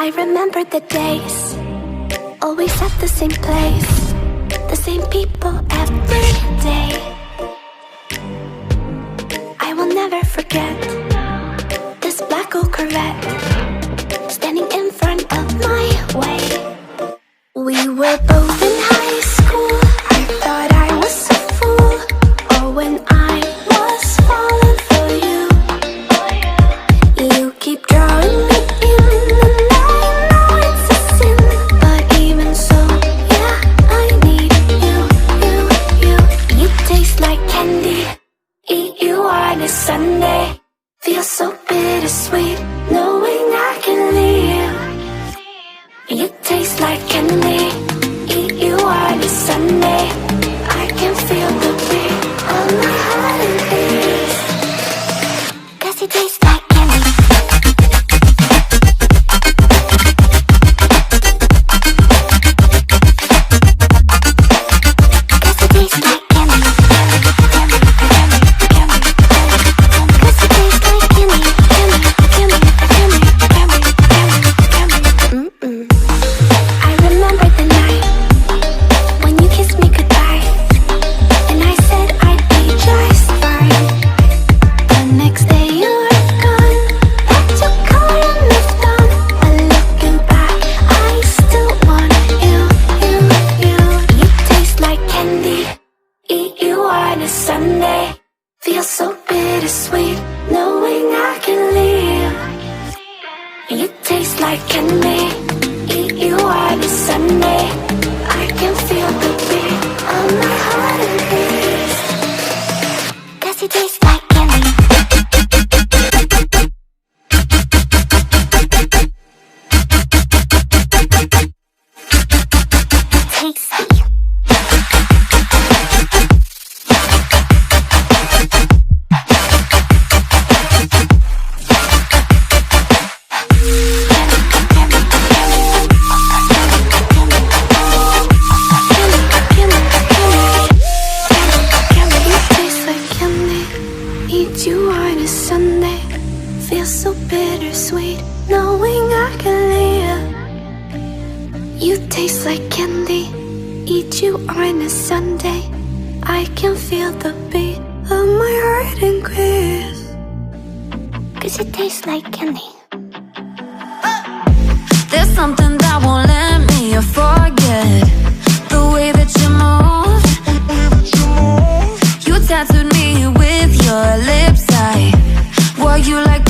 I remember the days, always at the same place, the same people every day. I will never forget this black old Corvette standing in front of my way. We were both in high school. I thought I was a fool. Or when I was falling for you, you keep drawing me in, and I know it's a sin, but even so, yeah, I need you. You taste like candy. Eat you on a Sunday. Feel so bittersweet knowing I can leave. You taste like candy. Eat you on a Sunday. I can feel the beat of my heart and beats. 'Cause you taste like candy. Sunday, feel so bittersweet knowing I can leave. You taste like candy. Eat you on a Sunday. I can feel the beat of my heart and beats. 'Cause you taste like candy. Tasty. You on a Sunday, feel so bittersweet knowing I can live. You taste like candy. Eat you on a Sunday. I can feel the beat of my heart increase. 'Cause it tastes like candy. There's something that won't let me forget the way that you move. You tattooed me with your lips. I wore you like